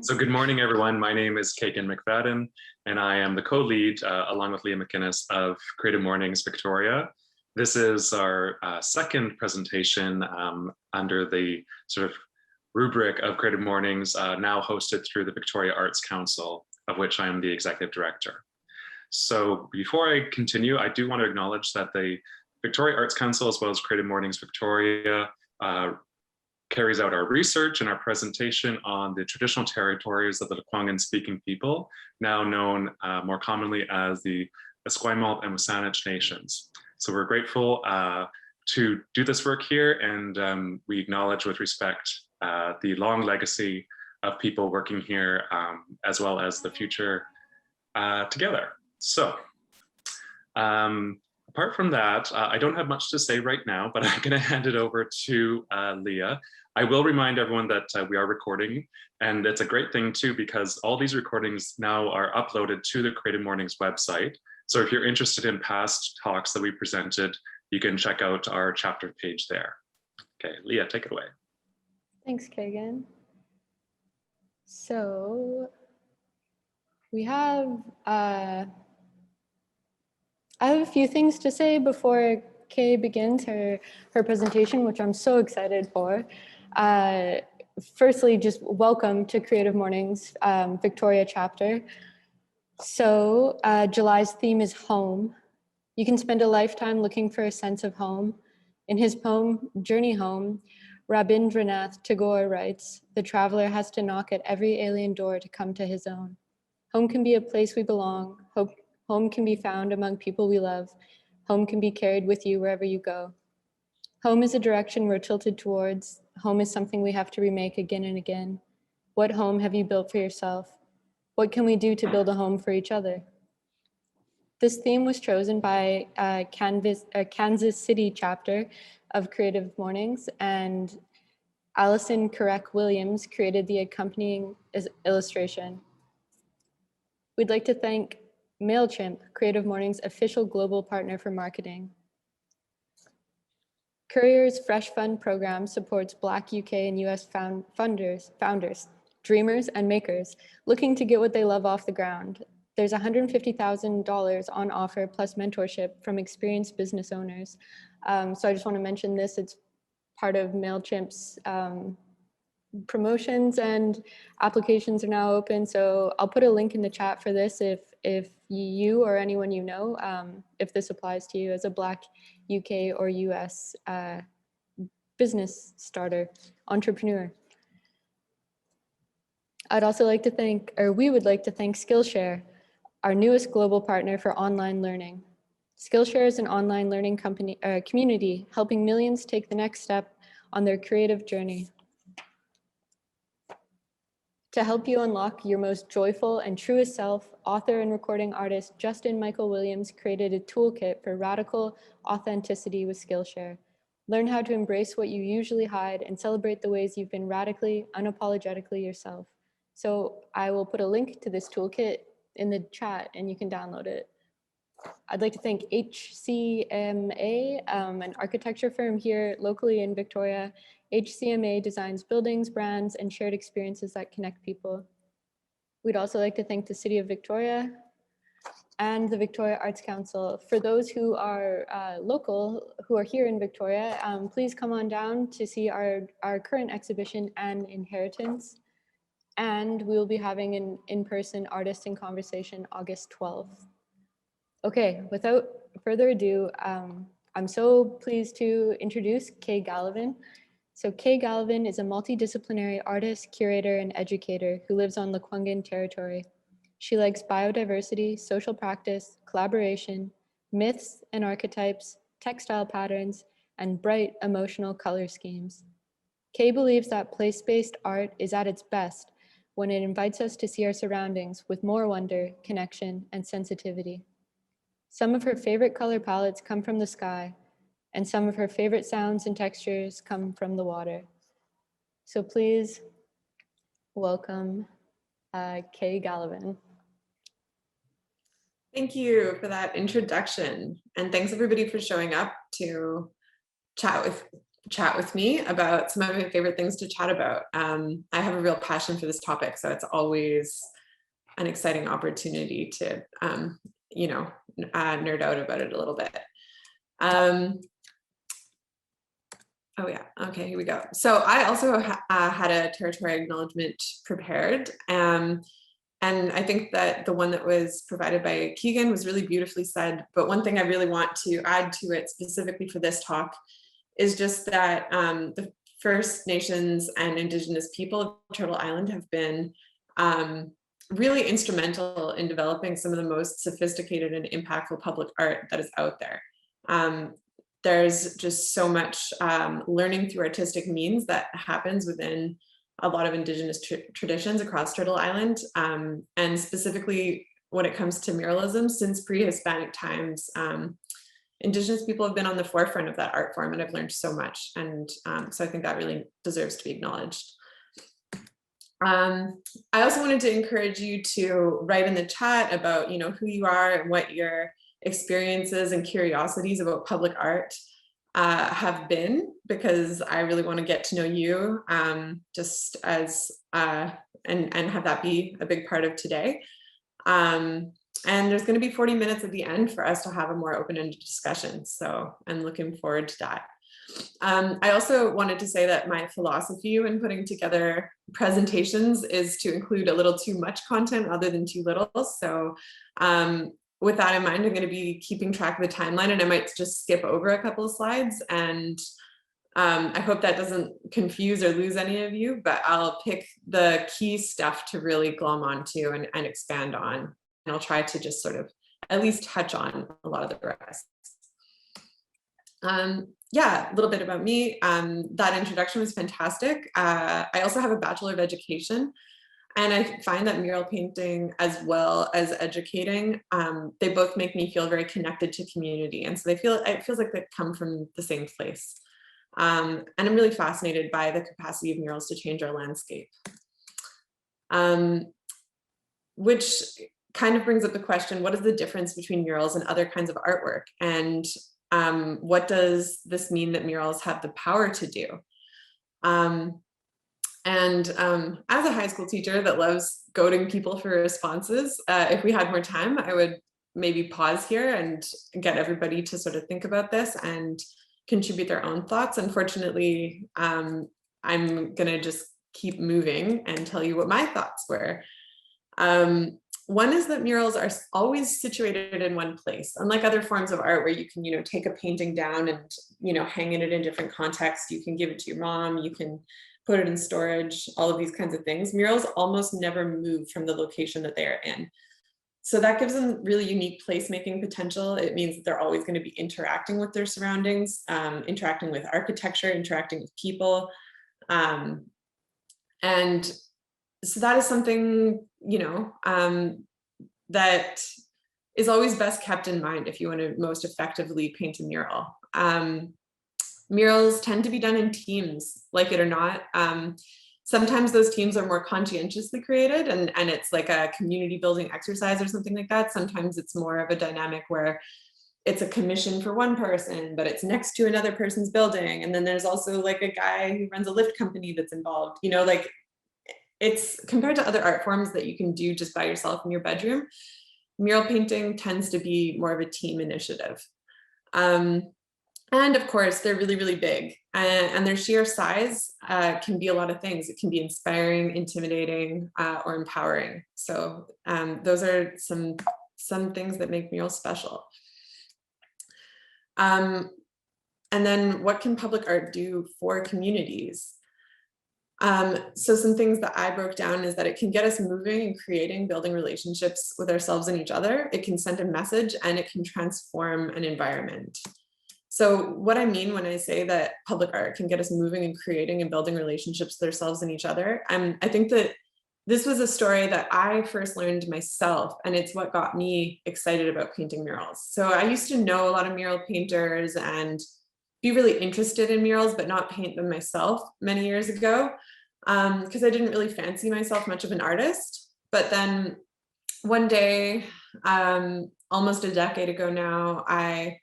So good morning, everyone. My name is Kagan McFadden, and I am the co-lead, along with Leah McInnes, of Creative Mornings Victoria. This is our second presentation under the sort of rubric of Creative Mornings, now hosted through the Victoria Arts Council, of which I am the executive director. So before I continue, I do want to acknowledge that the Victoria Arts Council, as well as Creative Mornings Victoria, carries out our research and our presentation on the traditional territories of the Lekwungen speaking people, now known more commonly as the Esquimalt and Wasanich nations. So we're grateful to do this work here, and we acknowledge with respect the long legacy of people working here, as well as the future together. So apart from that, I don't have much to say right now, but I'm gonna hand it over to Leah. I will remind everyone that we are recording, and it's a great thing too, because all these recordings now are uploaded to the Creative Mornings website. So if you're interested in past talks that we presented, you can check out our chapter page there. Okay, Leah, take it away. Thanks, Kagan. So we have, I have a few things to say before Kay begins her presentation, which I'm so excited for. Firstly, just welcome to Creative Mornings Victoria chapter. So July's theme is home. You can spend a lifetime looking for a sense of home. In his poem, Journey Home, Rabindranath Tagore writes, "The traveler has to knock at every alien door to come to his own. Home can be a place we belong. Home can be found among people we love. Home can be carried with you wherever you go. Home is a direction we're tilted towards. Home is something we have to remake again and again. What home have you built for yourself? What can we do to build a home for each other?" This theme was chosen by Kansas City chapter of Creative Mornings, and Allison Carec Williams created the accompanying illustration. We'd like to thank MailChimp, Creative Mornings' official global partner for marketing. Courier's Fresh Fund program supports Black UK and US founders, dreamers, and makers looking to get what they love off the ground. There's $150,000 on offer plus mentorship from experienced business owners. So I just want to mention this. It's part of MailChimp's promotions, and applications are now open. So I'll put a link in the chat for this if you or anyone you know, if this applies to you as a Black UK or US business starter, entrepreneur. I'd also like to thank, or we would like to thank Skillshare, our newest global partner for online learning. Skillshare is an online learning community helping millions take the next step on their creative journey. To help you unlock your most joyful and truest self, author and recording artist Justin Michael Williams created a toolkit for radical authenticity with Skillshare. Learn how to embrace what you usually hide and celebrate the ways you've been radically, unapologetically yourself. So I will put a link to this toolkit in the chat and you can download it. I'd like to thank HCMA, an architecture firm here locally in Victoria. HCMA designs buildings, brands, and shared experiences that connect people. We'd also like to thank the City of Victoria and the Victoria Arts Council. For those who are local, who are here in Victoria, please come on down to see our current exhibition, An Inheritance. And we'll be having an in-person artist in conversation August 12th. Okay, without further ado, I'm so pleased to introduce Kay Gallivan. So Kay Gallivan is a multidisciplinary artist, curator, and educator who lives on Lekwungen territory. She likes biodiversity, social practice, collaboration, myths and archetypes, textile patterns, and bright emotional color schemes. Kay believes that place-based art is at its best when it invites us to see our surroundings with more wonder, connection, and sensitivity. Some of her favorite color palettes come from the sky, and some of her favorite sounds and textures come from the water. So please welcome Kay Gallivan. Thank you for that introduction. And thanks everybody for showing up to chat with chat with me about some of my favorite things to chat about. I have a real passion for this topic, so it's always an exciting opportunity to, nerd out about it a little bit. Oh yeah, okay, here we go. So I also had a territory acknowledgement prepared. And I think that the one that was provided by Keegan was really beautifully said. But one thing I really want to add to it specifically for this talk is just that the First Nations and Indigenous people of Turtle Island have been really instrumental in developing some of the most sophisticated and impactful public art that is out there. There's just so much learning through artistic means that happens within a lot of Indigenous traditions across Turtle Island. And specifically when it comes to muralism, since pre-Hispanic times, Indigenous people have been on the forefront of that art form, and I've learned so much. And so I think that really deserves to be acknowledged. I also wanted to encourage you to write in the chat about, who you are and what your experiences and curiosities about public art have been, because I really want to get to know you just as, and have that be a big part of today. And there's going to be 40 minutes at the end for us to have a more open-ended discussion. So I'm looking forward to that. I also wanted to say that my philosophy when putting together presentations is to include a little too much content rather than too little. So with that in mind, I'm going to be keeping track of the timeline, and I might just skip over a couple of slides. And I hope that doesn't confuse or lose any of you, but I'll pick the key stuff to really glom onto and expand on. And I'll try to just sort of at least touch on a lot of the rest. Yeah, a little bit about me. That introduction was fantastic. I also have a Bachelor of Education, and I find that mural painting as well as educating, they both make me feel very connected to community. And so it feels like they come from the same place. And I'm really fascinated by the capacity of murals to change our landscape. Which kind of brings up the question, what is the difference between murals and other kinds of artwork? And what does this mean that murals have the power to do? As a high school teacher that loves goading people for responses, if we had more time, I would maybe pause here and get everybody to sort of think about this and contribute their own thoughts. Unfortunately, I'm gonna just keep moving and tell you what my thoughts were. One is that murals are always situated in one place. Unlike other forms of art where you can, take a painting down and, hang it in different contexts, you can give it to your mom, you can put it in storage, all of these kinds of things. Murals almost never move from the location that they are in. So that gives them really unique placemaking potential. It means that they're always going to be interacting with their surroundings, interacting with architecture, interacting with people. And so that is something, that is always best kept in mind if you want to most effectively paint a mural. Murals tend to be done in teams, like it or not. Sometimes those teams are more conscientiously created and it's like a community building exercise or something like that. Sometimes it's more of a dynamic where it's a commission for one person, but it's next to another person's building. And then there's also like a guy who runs a lift company that's involved, like it's compared to other art forms that you can do just by yourself in your bedroom. Mural painting tends to be more of a team initiative. And of course, they're really, really big, and their sheer size can be a lot of things. It can be inspiring, intimidating, or empowering. So those are some things that make murals special. And then what can public art do for communities? So some things that I broke down is that it can get us moving and creating, building relationships with ourselves and each other. It can send a message and it can transform an environment. So what I mean when I say that public art can get us moving and creating and building relationships with ourselves and each other, I think that this was a story that I first learned myself, and it's what got me excited about painting murals. So I used to know a lot of mural painters and be really interested in murals, but not paint them myself many years ago, because I didn't really fancy myself much of an artist. But then one day, almost a decade ago now, I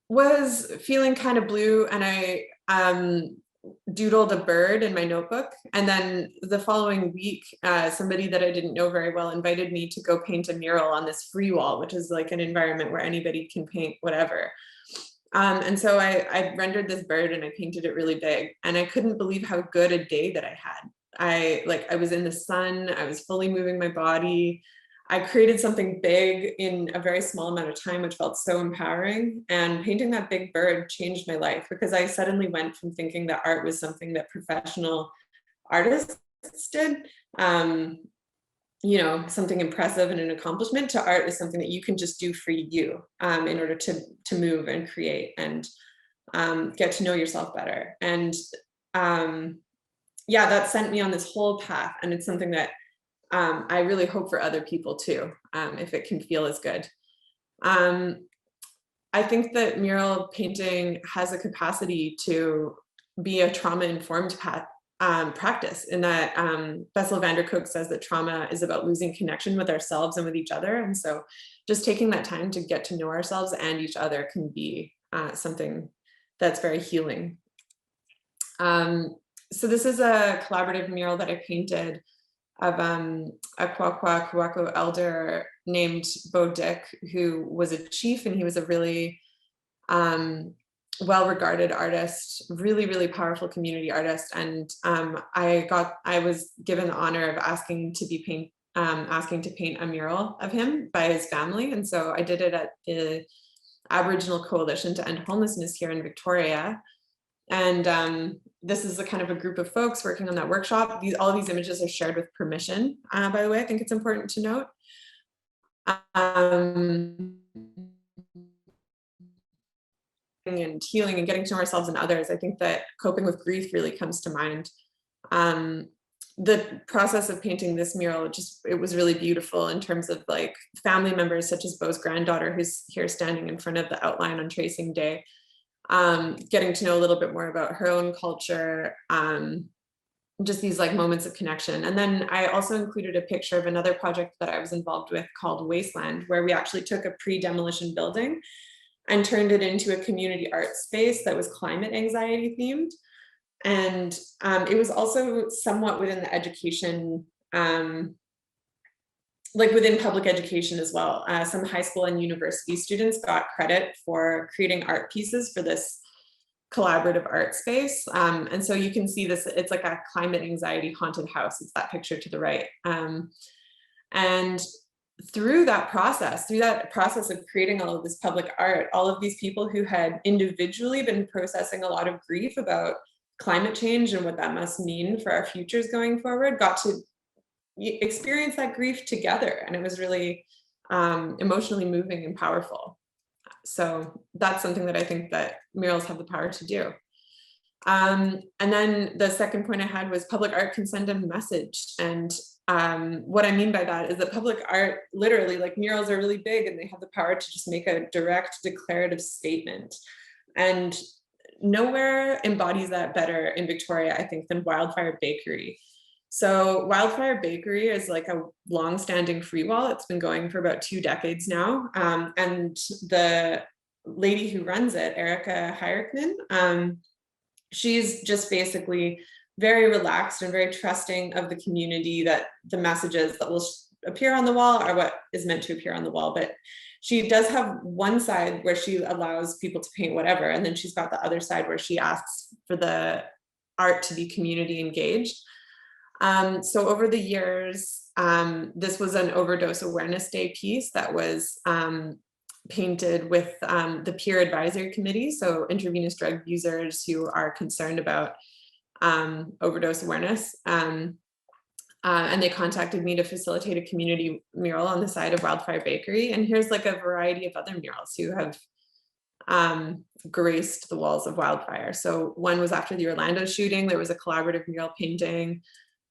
was feeling kind of blue, and I doodled a bird in my notebook. And then the following week, somebody that I didn't know very well invited me to go paint a mural on this free wall, which is like an environment where anybody can paint whatever. And so I rendered this bird and I painted it really big, and I couldn't believe how good a day that I had. I was in the sun, I was fully moving my body. I created something big in a very small amount of time, which felt so empowering. And painting that big bird changed my life, because I suddenly went from thinking that art was something that professional artists did, you know, something impressive and an accomplishment, to art is something that you can just do for you in order to move and create and get to know yourself better. And yeah, that sent me on this whole path. And it's something that I really hope for other people too, if it can feel as good. I think that mural painting has a capacity to be a trauma-informed practice, in that Bessel van der Kolk says that trauma is about losing connection with ourselves and with each other. And so just taking that time to get to know ourselves and each other can be something that's very healing. So this is a collaborative mural that I painted of a Kwakwaka'wakw elder named Bo Dick, who was a chief, and he was a really well-regarded artist, really, really powerful community artist. And I was given the honor of asking to paint a mural of him by his family. And so I did it at the Aboriginal Coalition to End Homelessness here in Victoria. And this is a kind of a group of folks working on that workshop. All of these images are shared with permission, by the way. I think it's important to note. And healing and getting to know ourselves and others. I think that coping with grief really comes to mind. The process of painting this mural, it was really beautiful in terms of like family members, such as Bo's granddaughter, who's here standing in front of the outline on tracing day, getting to know a little bit more about her own culture, just these like moments of connection. And then I also included a picture of another project that I was involved with called Wasteland, where we actually took a pre-demolition building and turned it into a community art space that was climate anxiety themed. And it was also somewhat within the education, like within public education as well. Some high school and university students got credit for creating art pieces for this collaborative art space. And so you can see this, it's like a climate anxiety haunted house. It's that picture to the right. And through that process of creating all of this public art, all of these people who had individually been processing a lot of grief about climate change and what that must mean for our futures going forward, got to experience that grief together. And it was really emotionally moving and powerful. So that's something that I think that murals have the power to do. And then the second point I had was public art can send a message. And what I mean by that is that public art, literally, like murals are really big and they have the power to just make a direct declarative statement. And nowhere embodies that better in Victoria, I think, than Wildfire Bakery. So Wildfire Bakery is like a long-standing free wall. It's been going for about 2 decades now. And the lady who runs it, Erica Hierkman, she's just basically very relaxed and very trusting of the community, that the messages that will appear on the wall are what is meant to appear on the wall. But she does have one side where she allows people to paint whatever. And then she's got the other side where she asks for the art to be community engaged. So over the years, this was an Overdose Awareness Day piece that was painted with the Peer Advisory Committee, so intravenous drug users who are concerned about overdose awareness. And they contacted me to facilitate a community mural on the side of Wildfire Bakery. And here's like a variety of other murals who have graced the walls of Wildfire. So one was after the Orlando shooting, there was a collaborative mural painting.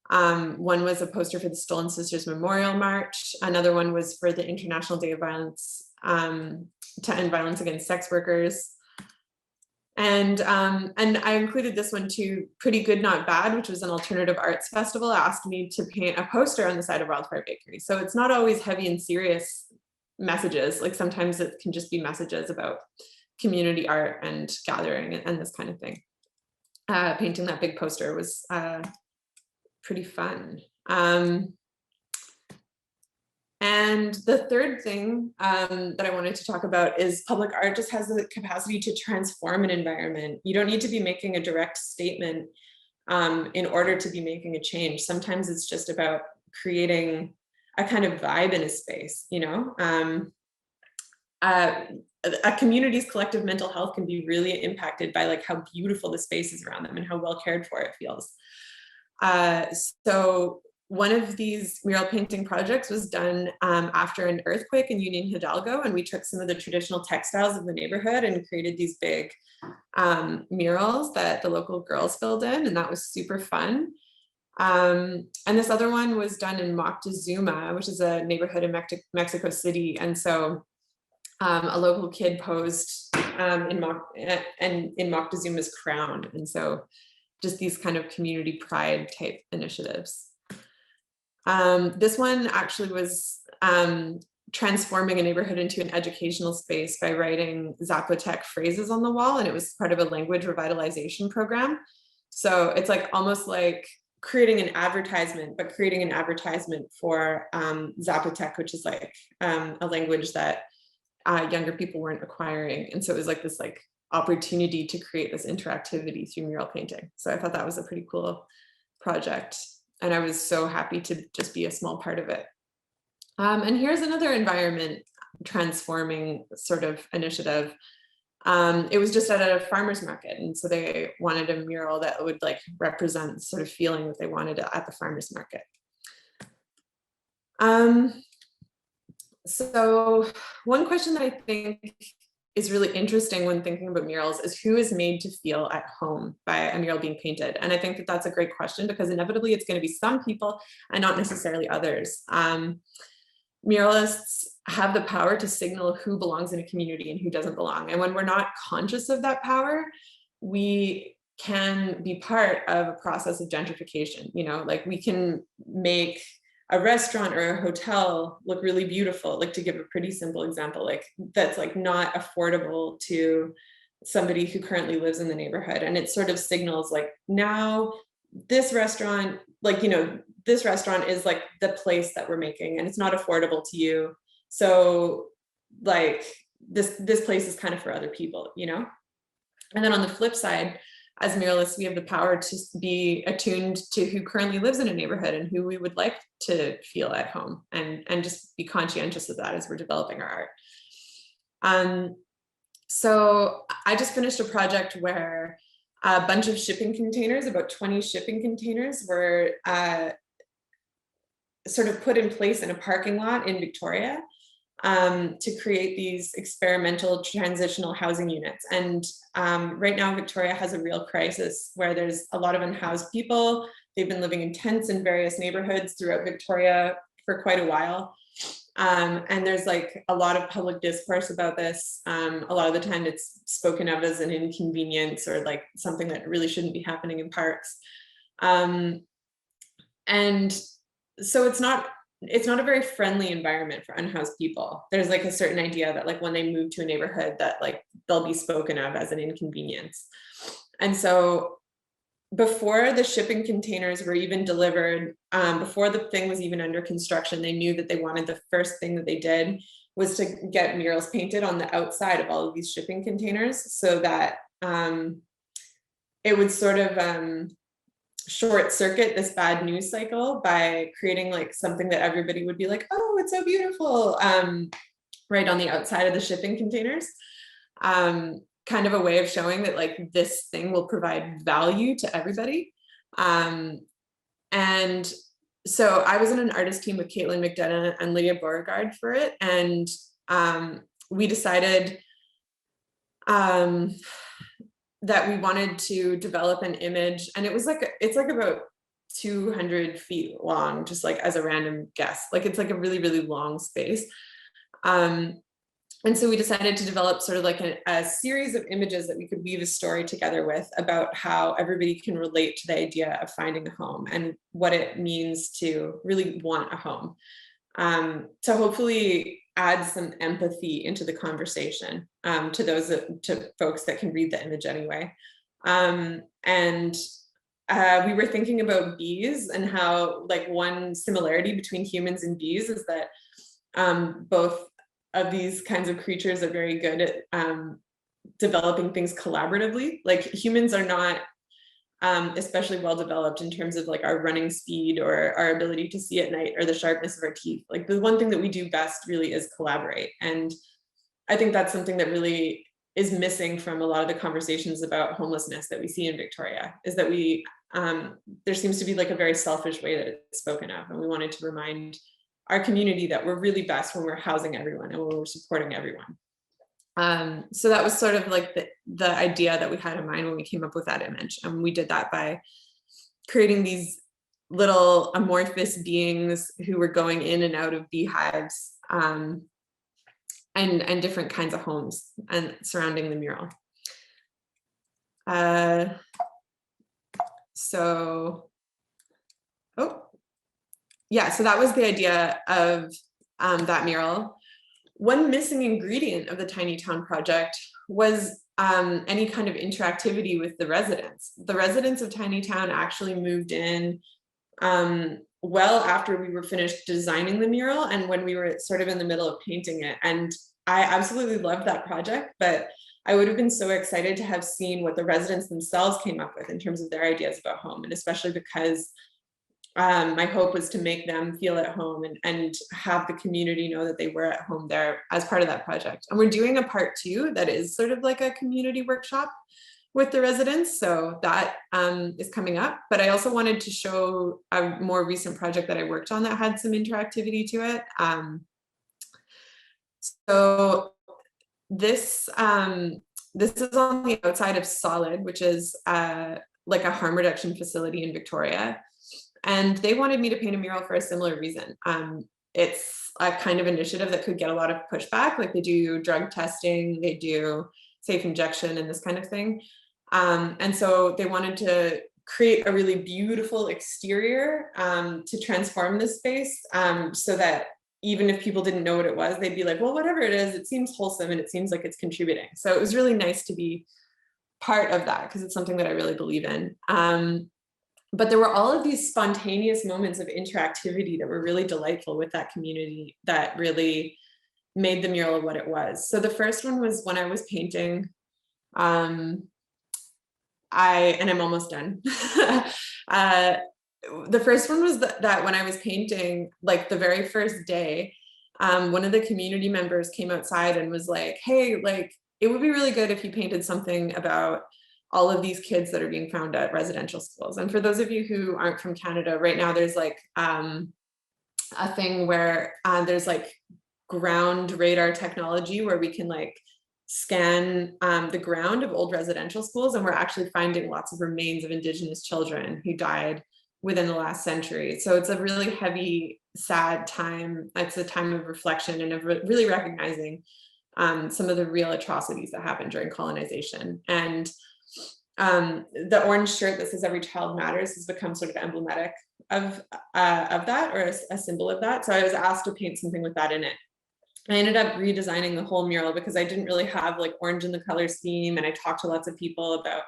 One was a poster for the Stolen Sisters Memorial March. Another one was for the International Day of Violence, to end violence against sex workers. And I included this one too, Pretty Good Not Bad, which was an alternative arts festival, asked me to paint a poster on the side of Wildfire Bakery. So it's not always heavy and serious messages. Like sometimes it can just be messages about community art and gathering and this kind of thing. Painting that big poster was pretty fun. And the third thing that I wanted to talk about is public art just has the capacity to transform an environment. You don't need to be making a direct statement in order to be making a change. Sometimes it's just about creating a kind of vibe in a space, you know? A community's collective mental health can be really impacted by like how beautiful the space is around them and how well cared for it feels. So one of these mural painting projects was done after an earthquake in Union Hidalgo, and we took some of the traditional textiles of the neighborhood and created these big murals that the local girls filled in, and that was super fun. And this other one was done in Moctezuma, which is a neighborhood in Mexico City, and so a local kid posed in Moctezuma's crown, and so just these kind of community pride type initiatives. This one actually was transforming a neighborhood into an educational space by writing Zapotec phrases on the wall, and it was part of a language revitalization program. So it's like almost like creating an advertisement, but creating an advertisement for Zapotec, which is like a language that younger people weren't acquiring. And so it was like this like opportunity to create this interactivity through mural painting. So I thought that was a pretty cool project. And I was so happy to just be a small part of it. And here's another environment transforming sort of initiative. It was just at a farmer's market. And so they wanted a mural that would like represent sort of feeling that they wanted at the farmer's market. So one question that I think is really interesting when thinking about murals is who is made to feel at home by a mural being painted? And I think that that's a great question because inevitably it's going to be some people and not necessarily others. Muralists have the power to signal who belongs in a community and who doesn't belong. And when we're not conscious of that power, we can be part of a process of gentrification. You know, like we can make a restaurant or a hotel look really beautiful, like to give a pretty simple example, like that's like not affordable to somebody who currently lives in the neighborhood. And it sort of signals like now this restaurant, like, you know, this restaurant is like the place that we're making and it's not affordable to you. So like this place is kind of for other people, you know? And then on the flip side, as muralists, we have the power to be attuned to who currently lives in a neighborhood and who we would like to feel at home and just be conscientious of that as we're developing our art. So I just finished a project where a bunch of shipping containers, about 20 shipping containers were sort of put in place in a parking lot in Victoria to create these experimental transitional housing units. And right now, Victoria has a real crisis where there's a lot of unhoused people. They've been living in tents in various neighborhoods throughout Victoria for quite a while. And there's like a lot of public discourse about this. A lot of the time it's spoken of as an inconvenience or like something that really shouldn't be happening in parks. And so it's not a very friendly environment for unhoused people. There's like a certain idea that like when they move to a neighborhood that like they'll be spoken of as an inconvenience. And so before the shipping containers were even delivered, before the thing was even under construction, they knew that they wanted, the first thing that they did was to get murals painted on the outside of all of these shipping containers so that it would sort of short circuit this bad news cycle by creating like something that everybody would be like, oh, it's so beautiful, right on the outside of the shipping containers. Kind of a way of showing that like this thing will provide value to everybody. And so I was in an artist team with Caitlin McDonough and Lydia Beauregard for it. And we decided that we wanted to develop an image, and it's like about 200 feet long, just like as a random guess. Like it's like a really, really long space. And so we decided to develop sort of like a series of images that we could weave a story together with about how everybody can relate to the idea of finding a home and what it means to really want a home. So hopefully adds some empathy into the conversation to those to folks that can read the image anyway. We were thinking about bees and how like one similarity between humans and bees is that both of these kinds of creatures are very good at developing things collaboratively. Like humans are not especially well developed in terms of like our running speed or our ability to see at night or the sharpness of our teeth. Like the one thing that we do best really is collaborate. And I think that's something that really is missing from a lot of the conversations about homelessness that we see in Victoria, is that we there seems to be like a very selfish way that it's spoken of. And we wanted to remind our community that we're really best when we're housing everyone and when we're supporting everyone. So that was sort of like the idea that we had in mind when we came up with that image. And we did that by creating these little amorphous beings who were going in and out of beehives and different kinds of homes and surrounding the mural. So that was the idea of that mural. One missing ingredient of the Tiny Town project was any kind of interactivity with the residents. The residents of Tiny Town actually moved in well after we were finished designing the mural and when we were sort of in the middle of painting it. And I absolutely loved that project, but I would have been so excited to have seen what the residents themselves came up with in terms of their ideas about home, and especially because my hope was to make them feel at home and have the community know that they were at home there as part of that project. And we're doing a part 2 that is sort of like a community workshop with the residents. So that is coming up. But I also wanted to show a more recent project that I worked on that had some interactivity to it. So this is on the outside of Solid, which is like a harm reduction facility in Victoria. And they wanted me to paint a mural for a similar reason. It's a kind of initiative that could get a lot of pushback. Like they do drug testing, they do safe injection and this kind of thing. And so they wanted to create a really beautiful exterior to transform this space so that even if people didn't know what it was, they'd be like, well, whatever it is, it seems wholesome and it seems like it's contributing. So it was really nice to be part of that because it's something that I really believe in. But there were all of these spontaneous moments of interactivity that were really delightful with that community that really made the mural what it was. So the first one was when I was painting, and I'm almost done. The first one was that when I was painting, like the very first day, one of the community members came outside and was like, hey, like, it would be really good if you painted something about all of these kids that are being found at residential schools. And for those of you who aren't from Canada, right now there's like a thing where there's like ground radar technology where we can like scan the ground of old residential schools, and we're actually finding lots of remains of Indigenous children who died within the last century. So it's a really heavy, sad time. It's a time of reflection and of really recognizing some of the real atrocities that happened during colonization. And the orange shirt that says "Every Child Matters" has become sort of emblematic of that, or a symbol of that. So I was asked to paint something with that in it. I ended up redesigning the whole mural because I didn't really have like orange in the color scheme, and I talked to lots of people about,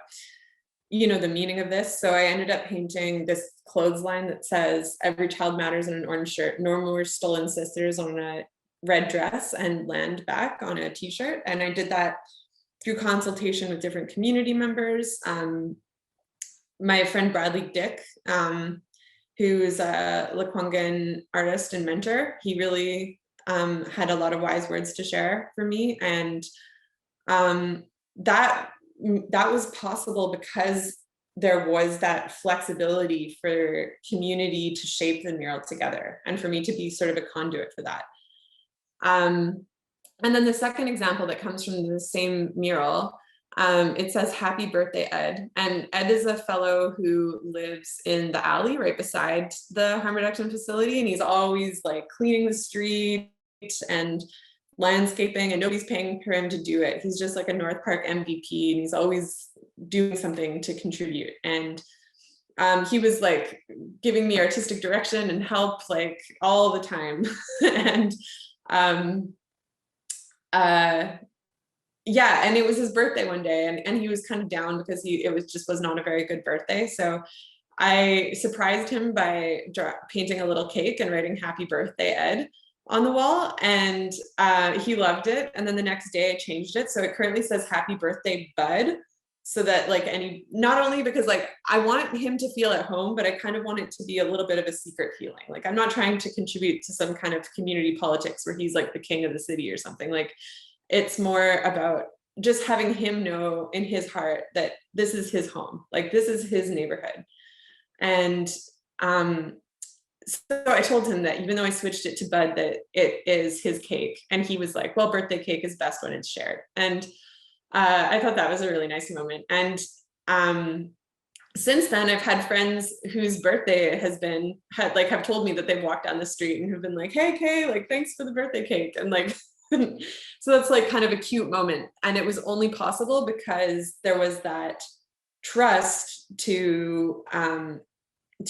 you know, the meaning of this. So I ended up painting this clothesline that says "Every Child Matters" in an orange shirt. Norma, we're stolen sisters on a red dress, and land back on a t-shirt. And I did that through consultation with different community members. My friend Bradley Dick, who's a Lekwungen artist and mentor, he really had a lot of wise words to share for me. And that was possible because there was that flexibility for community to shape the mural together and for me to be sort of a conduit for that. And then the second example that comes from the same mural, it says "Happy Birthday, Ed." And Ed is a fellow who lives in the alley right beside the harm reduction facility. And he's always like cleaning the street and landscaping, and nobody's paying for him to do it. He's just like a North Park MVP, and he's always doing something to contribute. And he was like giving me artistic direction and help like all the time. And yeah, and it was his birthday one day, and he was kind of down because it was not a very good birthday. So I surprised him by painting a little cake and writing "Happy Birthday, Ed" on the wall, and he loved it. And then the next day I changed it, so it currently says "Happy Birthday, Bud," so that like not only because like I want him to feel at home, but I kind of want it to be a little bit of a secret feeling. Like I'm not trying to contribute to some kind of community politics where he's like the king of the city or something. Like it's more about just having him know in his heart that this is his home, like this is his neighborhood. And so I told him that even though I switched it to Bud, that it is his cake. And he was like, well, birthday cake is best when it's shared. And I thought that was a really nice moment. And since then, I've had friends whose birthday have told me that they've walked down the street and have been like, hey, Kay, like, thanks for the birthday cake. And like, so that's like kind of a cute moment. And it was only possible because there was that trust to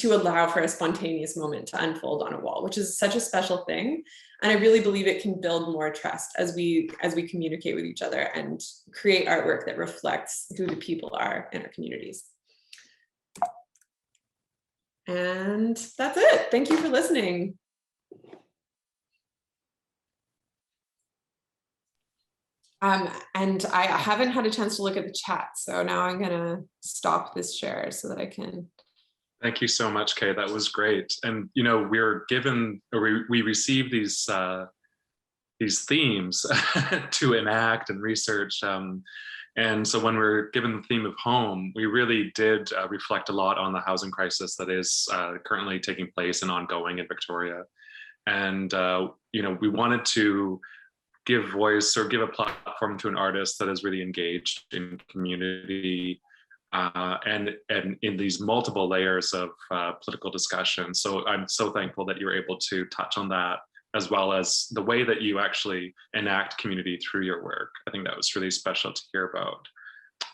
allow for a spontaneous moment to unfold on a wall, which is such a special thing. And I really believe it can build more trust as we communicate with each other and create artwork that reflects who the people are in our communities. And that's it. Thank you for listening. And I haven't had a chance to look at the chat, so now I'm gonna stop this share so that I can. Thank you so much, Kay. That was great. And you know, we're given, or we receive these themes to enact and research. And so when we're given the theme of home, we really did reflect a lot on the housing crisis that is currently taking place and ongoing in Victoria. And you know, we wanted to give voice or give a platform to an artist that is really engaged in community and in these multiple layers of political discussion. So I'm so thankful that you were able to touch on that, as well as the way that you actually enact community through your work. I think that was really special to hear about.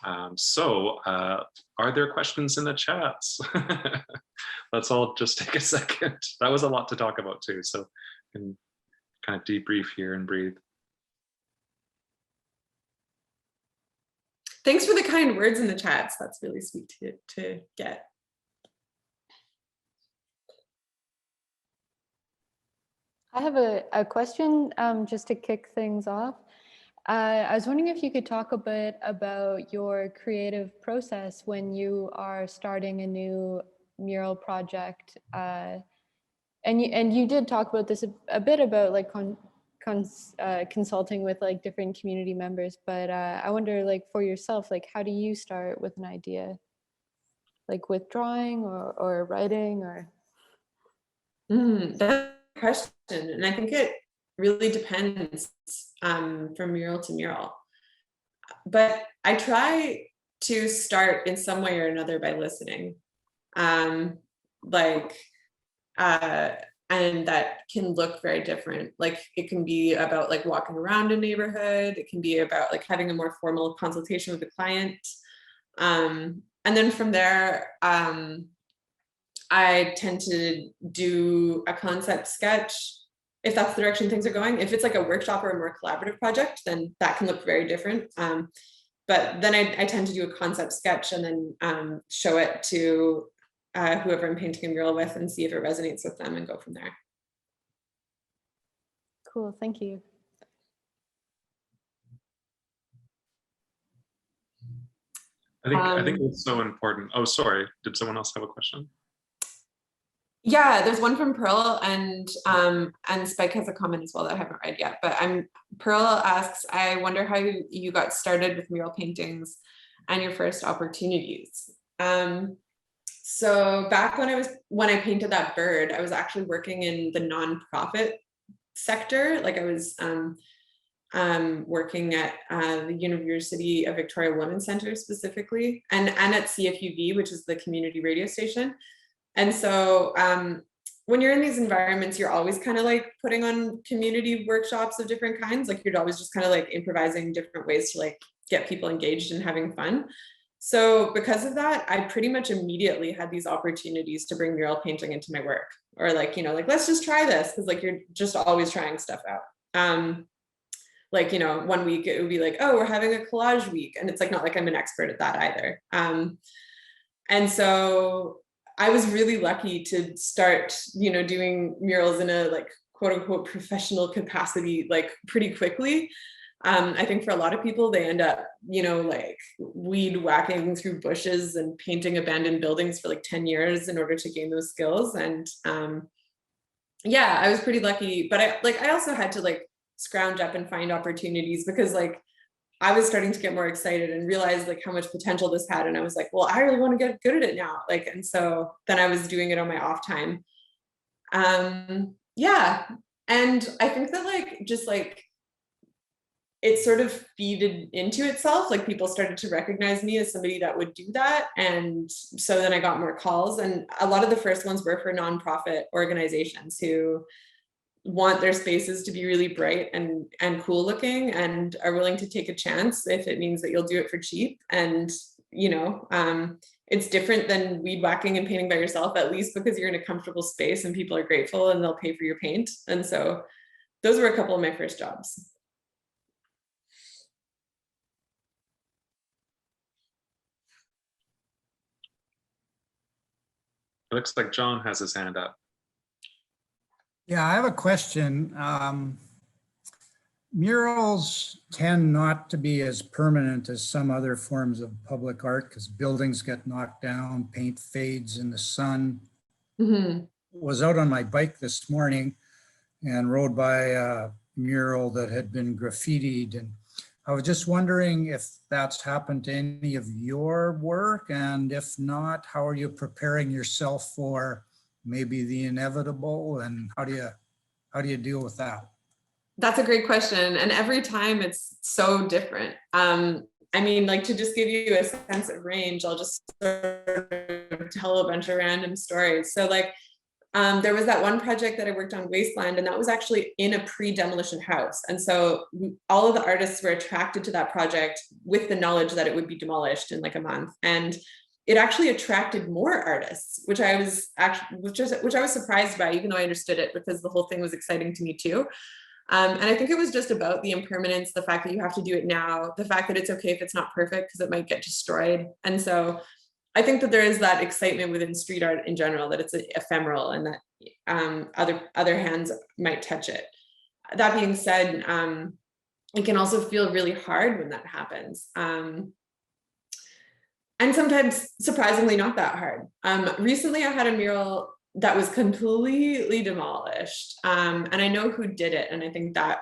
Are there questions in the chats? Let's all just take a second. That was a lot to talk about too, so we can kind of debrief here and breathe. Thanks for the kind words in the chats. That's really sweet to get. I have a question just to kick things off. I was wondering if you could talk a bit about your creative process when you are starting a new mural project. And you did talk about this a bit about like consulting with like different community members, but I wonder, like, for yourself, like, how do you start with an idea, like with drawing or writing or? That's a question, and I think it really depends from mural to mural. But I try to start in some way or another by listening. And that can look very different. Like it can be about like walking around a neighborhood. It can be about like having a more formal consultation with the client. And then from there, I tend to do a concept sketch if that's the direction things are going. If it's like a workshop or a more collaborative project, then that can look very different. But then I tend to do a concept sketch and then show it to whoever I'm painting a mural with and see if it resonates with them and go from there. Cool, thank you. I think it's so important. Oh, sorry. Did someone else have a question? Yeah, there's one from Pearl, and Spike has a comment as well that I haven't read yet. But Pearl asks, I wonder how you got started with mural paintings and your first opportunities. So back when I painted that bird, I was actually working in the nonprofit sector. Like I was working at the University of Victoria Women's Centre specifically, and at CFUV, which is the community radio station. And so when you're in these environments, you're always kind of like putting on community workshops of different kinds. Like you're always just kind of like improvising different ways to like get people engaged and having fun. So because of that, I pretty much immediately had these opportunities to bring mural painting into my work, or like, you know, like, let's just try this. Cause like, you're just always trying stuff out. like, you know, one week it would be like, oh, we're having a collage week. And it's like, not like I'm an expert at that either. And so I was really lucky to start, you know, doing murals in a like quote unquote professional capacity, like pretty quickly. I think for a lot of people, they end up, you know, like weed whacking through bushes and painting abandoned buildings for like 10 years in order to gain those skills. And yeah, I was pretty lucky, but I also had to like scrounge up and find opportunities, because like I was starting to get more excited and realize like how much potential this had. And I was like, well, I really want to get good at it now. Like, and so then I was doing it on my off time. Yeah. And I think that like, just like, it sort of feeded into itself. Like people started to recognize me as somebody that would do that. And so then I got more calls, and a lot of the first ones were for nonprofit organizations who want their spaces to be really bright and cool looking, and are willing to take a chance if it means that you'll do it for cheap. And, you know, it's different than weed whacking and painting by yourself, at least because you're in a comfortable space and people are grateful and they'll pay for your paint. And so those were a couple of my first jobs. It looks like John has his hand up. Yeah, I have a question. Murals tend not to be as permanent as some other forms of public art because buildings get knocked down, paint fades in the sun. Mm-hmm. Was out on my bike this morning and rode by a mural that had been graffitied, and I was just wondering if that's happened to any of your work, and if not, how are you preparing yourself for maybe the inevitable, and how do you deal with that? That's a great question. And every time it's so different. I mean, like, to just give you a sense of range, I'll just sort of tell a bunch of random stories. So like, there was that one project that I worked on, Wasteland, and that was actually in a pre-demolition house. And so all of the artists were attracted to that project with the knowledge that it would be demolished in like a month. And it actually attracted more artists, which I was surprised by, even though I understood it, because the whole thing was exciting to me too. And I think it was just about the impermanence, the fact that you have to do it now, the fact that it's okay if it's not perfect because it might get destroyed. And so I think that there is that excitement within street art in general, that it's ephemeral and that other hands might touch it. That being said, it can also feel really hard when that happens. And sometimes surprisingly not that hard. Recently I had a mural that was completely demolished. And I know who did it. And I think that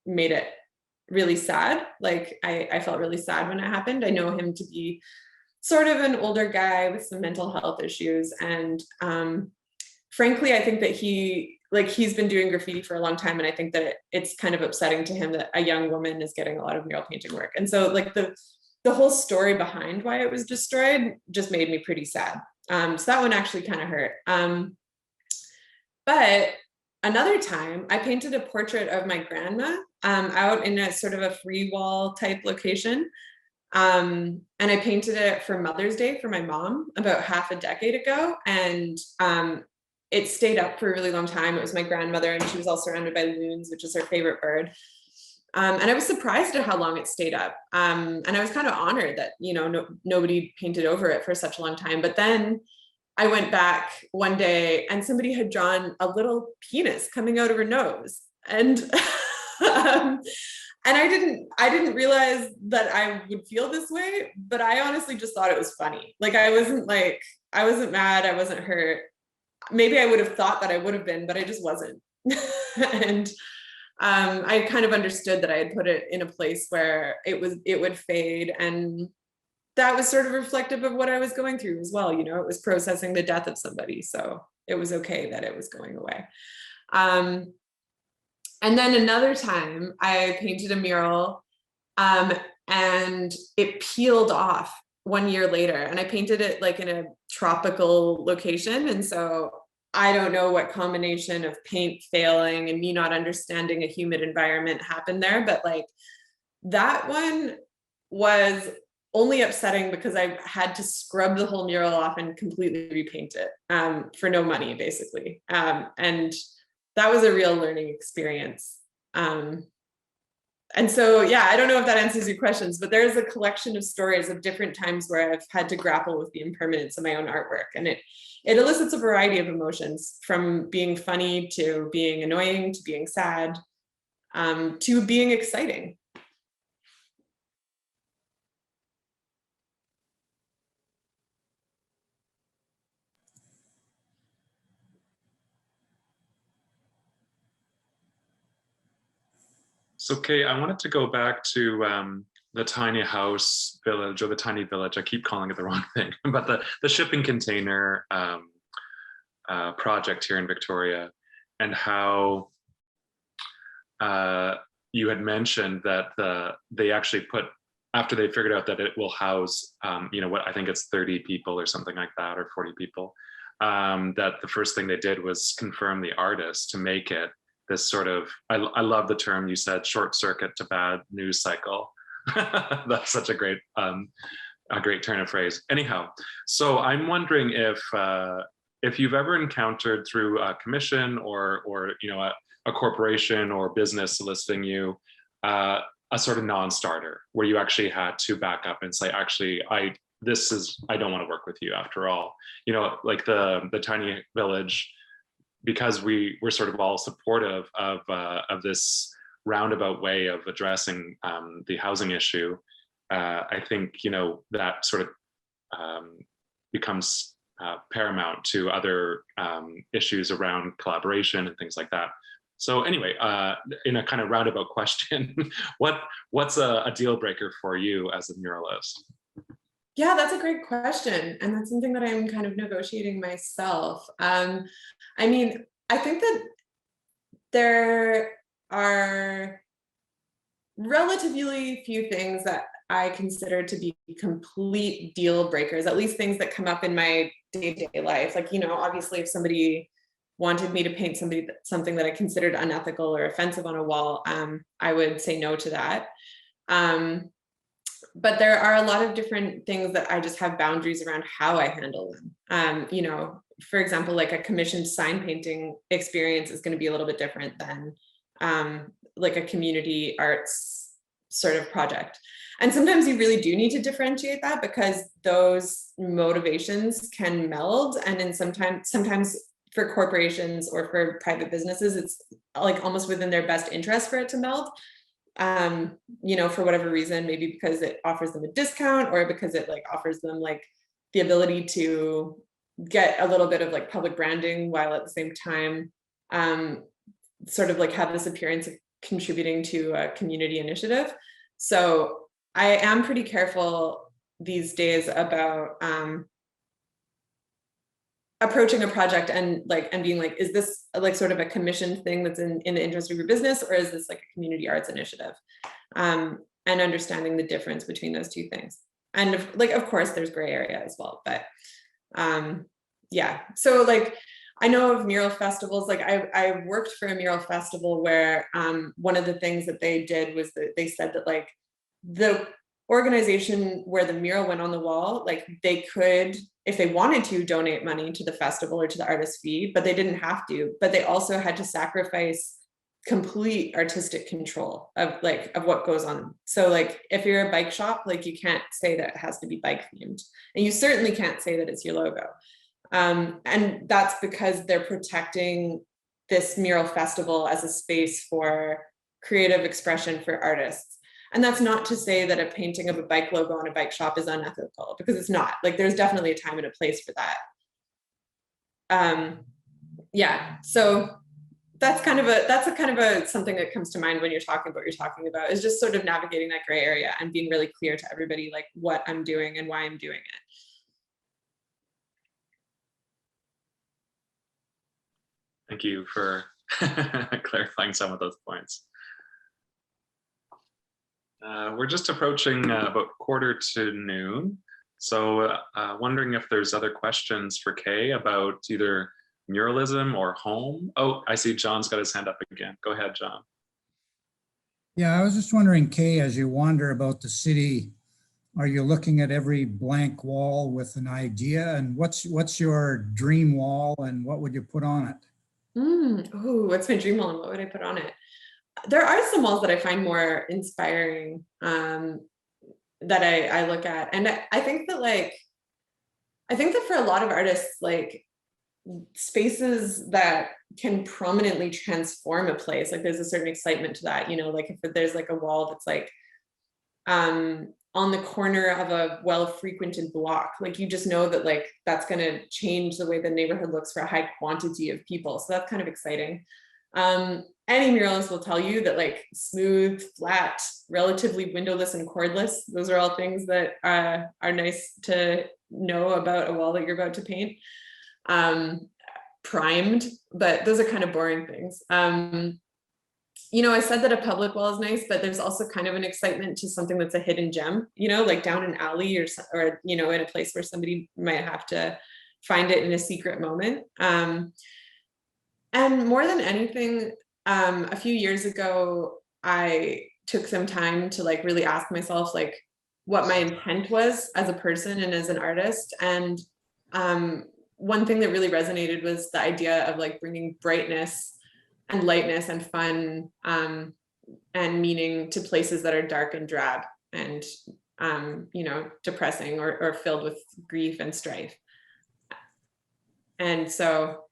made it really sad. Like I felt really sad when it happened. I know him to be sort of an older guy with some mental health issues. And frankly, I think that he's been doing graffiti for a long time. And I think that it's kind of upsetting to him that a young woman is getting a lot of mural painting work. And so like the whole story behind why it was destroyed just made me pretty sad. So that one actually kind of hurt. But another time I painted a portrait of my grandma out in a sort of a free wall type location. And I painted it for Mother's Day for my mom about half a decade ago. And it stayed up for a really long time. It was my grandmother, and she was all surrounded by loons, which is her favorite bird. And I was surprised at how long it stayed up. And I was kind of honored that, you know, nobody painted over it for such a long time. But then I went back one day and somebody had drawn a little penis coming out of her nose. And and I didn't realize that I would feel this way, but I honestly just thought it was funny. Like I wasn't mad, I wasn't hurt. Maybe I would have thought that I would have been, but I just wasn't. And I kind of understood that I had put it in a place where it would fade, and that was sort of reflective of what I was going through as well. You know, it was processing the death of somebody, so it was okay that it was going away. And then another time I painted a mural and it peeled off 1 year later, and I painted it like in a tropical location. And so I don't know what combination of paint failing and me not understanding a humid environment happened there, but like that one was only upsetting because I had to scrub the whole mural off and completely repaint it for no money, basically. And that was a real learning experience. And so, yeah, I don't know if that answers your questions, but there's a collection of stories of different times where I've had to grapple with the impermanence of my own artwork. And it elicits a variety of emotions, from being funny to being annoying to being sad, to being exciting. So Kay, I wanted to go back to the tiny house village, or the tiny village. I keep calling it the wrong thing, but the shipping container project here in Victoria, and how you had mentioned that they actually put, after they figured out that it will house, what I think it's 30 people or something like that, or 40 people, that the first thing they did was confirm the artist to make it this sort of, I love the term you said, short circuit to bad news cycle. That's such a great turn of phrase. Anyhow, so I'm wondering if you've ever encountered through a commission or a corporation or business soliciting you, a sort of non-starter where you actually had to back up and say, actually, I don't want to work with you after all. Like the tiny village, because we're sort of all supportive of this roundabout way of addressing the housing issue. I think that sort of becomes paramount to other issues around collaboration and things like that. So anyway, in a kind of roundabout question, what's a deal breaker for you as a muralist? Yeah, that's a great question. And that's something that I'm kind of negotiating myself. I mean, I think that there are relatively few things that I consider to be complete deal breakers, at least things that come up in my day-to-day life. Like, obviously if somebody wanted me to paint something that I considered unethical or offensive on a wall, I would say no to that. But there are a lot of different things that I just have boundaries around how I handle them. For example, like a commissioned sign painting experience is going to be a little bit different than like a community arts sort of project. And sometimes you really do need to differentiate that, because those motivations can meld. And then sometimes for corporations or for private businesses, it's like almost within their best interest for it to meld. For whatever reason, maybe because it offers them a discount, or because it like offers them like the ability to get a little bit of like public branding, while at the same time sort of like have this appearance of contributing to a community initiative. So I am pretty careful these days about approaching a project and being like, is this like sort of a commissioned thing that's in the interest of your business, or is this like a community arts initiative? And understanding the difference between those two things. And of course there's gray area as well, but yeah. So like, I know of mural festivals, like I worked for a mural festival where one of the things that they did was that they said that like the organization where the mural went on the wall, like they could, if they wanted to, donate money to the festival or to the artist fee, but they didn't have to. But they also had to sacrifice complete artistic control of what goes on. So like if you're a bike shop, like you can't say that it has to be bike themed, and you certainly can't say that it's your logo. And that's because they're protecting this mural festival as a space for creative expression for artists. And that's not to say that a painting of a bike logo on a bike shop is unethical, because it's not. Like there's definitely a time and a place for that. Yeah, so that's kind of something that comes to mind when you're talking about what you're talking about, is just sort of navigating that gray area and being really clear to everybody like what I'm doing and why I'm doing it. Thank you for clarifying some of those points. We're just approaching about 1:45. So wondering if there's other questions for Kay about either muralism or home. Oh, I see John's got his hand up again. Go ahead, John. Yeah, I was just wondering, Kay, as you wander about the city, are you looking at every blank wall with an idea? And what's your dream wall, and what would you put on it? Oh, what's my dream wall and what would I put on it? there are some walls that I find more inspiring that I look at. And I think that for a lot of artists, like spaces that can prominently transform a place, like there's a certain excitement to that, you know, like if there's like a wall that's like on the corner of a well-frequented block, like you just know that like that's going to change the way the neighborhood looks for a high quantity of people. So that's kind of exciting. Any muralist will tell you that like smooth, flat, relatively windowless and cordless, those are all things that are nice to know about a wall that you're about to paint. Primed, but those are kind of boring things. You know, I said that a public wall is nice, but there's also kind of an excitement to something that's a hidden gem, you know, like down an alley or you know, in a place where somebody might have to find it in a secret moment. And more than anything, a few years ago, I took some time to like really ask myself like what my intent was as a person and as an artist. And one thing that really resonated was the idea of like bringing brightness and lightness and fun and meaning to places that are dark and drab and you know, depressing or filled with grief and strife. And so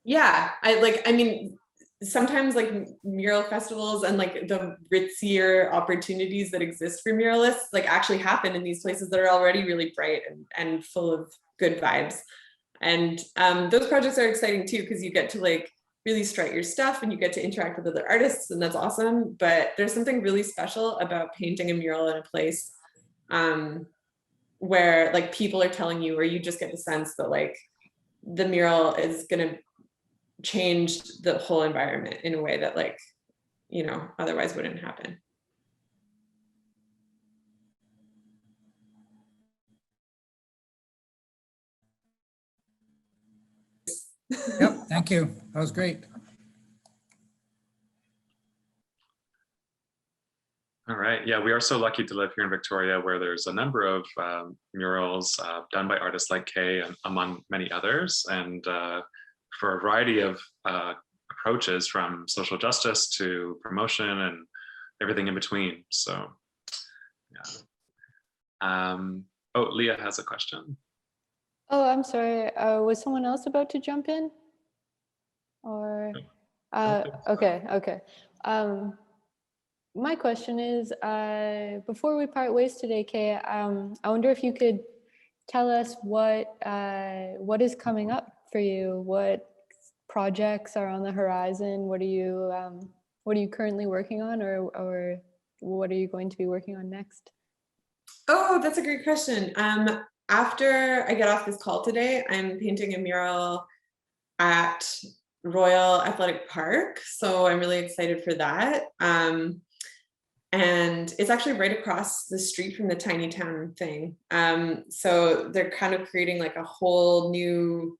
yeah, I mean sometimes like mural festivals and like the ritzier opportunities that exist for muralists like actually happen in these places that are already really bright and full of good vibes. And those projects are exciting too, because you get to like really strut your stuff and you get to interact with other artists, and that's awesome. But there's something really special about painting a mural in a place where like people are telling you, or you just get the sense that like the mural is gonna change the whole environment in a way that like, you know, otherwise wouldn't happen. Yep, thank you. That was great. All right. Yeah, we are so lucky to live here in Victoria, where there's a number of murals done by artists like Kay, and among many others, and for a variety of approaches, from social justice to promotion and everything in between. So, yeah. Oh, Leah has a question. Oh, I'm sorry. Was someone else about to jump in? Or, okay. My question is, before we part ways today, Kay, I wonder if you could tell us what is coming up for you, what projects are on the horizon, what are you currently working on, or what are you going to be working on next? Oh, that's a great question. After I get off this call today, I'm painting a mural at Royal Athletic Park, so I'm really excited for that. And it's actually right across the street from the Tiny Town thing. So they're kind of creating like a whole new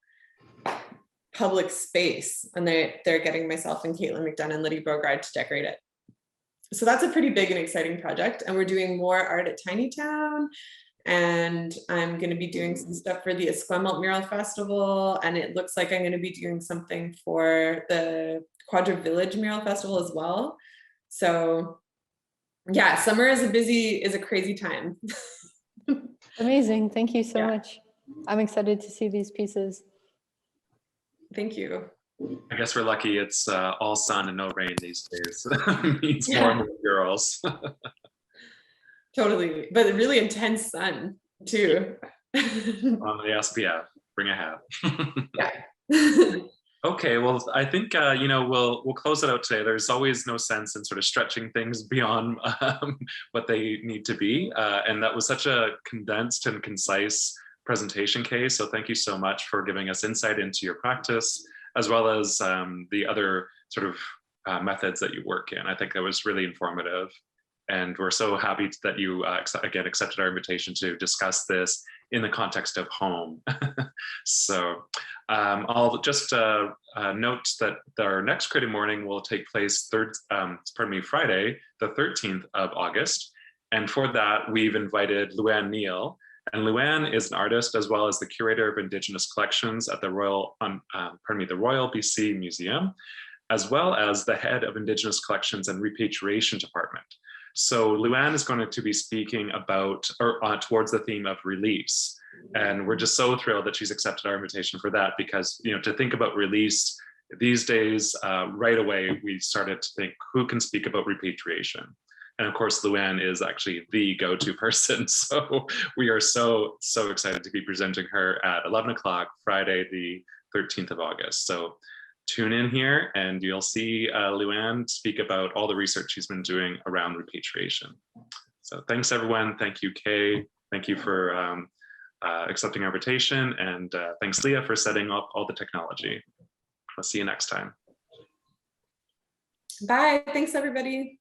public space, and they're getting myself and Caitlin McDonough and Liddy Brogride to decorate it. So that's a pretty big and exciting project, and we're doing more art at Tiny Town, and I'm going to be doing some stuff for the Esquimalt Mural Festival, and it looks like I'm going to be doing something for the Quadra Village Mural Festival as well. So yeah, summer is a crazy time. Amazing. Thank you so much. I'm excited to see these pieces. Thank you. I guess we're lucky it's all sun and no rain these days. It means more and more murals. Totally, but really intense sun too. On the SPF, bring a hat. Yeah. Okay, well, I think you know, we'll close it out today. There's always no sense in sort of stretching things beyond what they need to be, and that was such a condensed and concise presentation, Kay. So thank you so much for giving us insight into your practice, as well as the other sort of methods that you work in. I think that was really informative. And we're so happy that you, again, accepted our invitation to discuss this in the context of home. So I'll just note that our next Creative Morning will take place Friday, the 13th of August. And for that, we've invited Luann Neal. And Luann is an artist as well as the curator of Indigenous collections at the Royal BC Museum. as well as the head of Indigenous Collections and Repatriation Department. So Luann is going to be speaking about, or towards the theme of release. And we're just so thrilled that she's accepted our invitation for that, because, you know, to think about release these days, right away, we started to think, who can speak about repatriation? And of course, Luann is actually the go-to person. So we are so excited to be presenting her at 11 o'clock, Friday, the 13th of August. So tune in here and you'll see Luann speak about all the research she's been doing around repatriation. So thanks everyone. Thank you, Kay. Thank you for accepting our invitation. And thanks Leah for setting up all the technology. I'll see you next time. Bye, thanks everybody.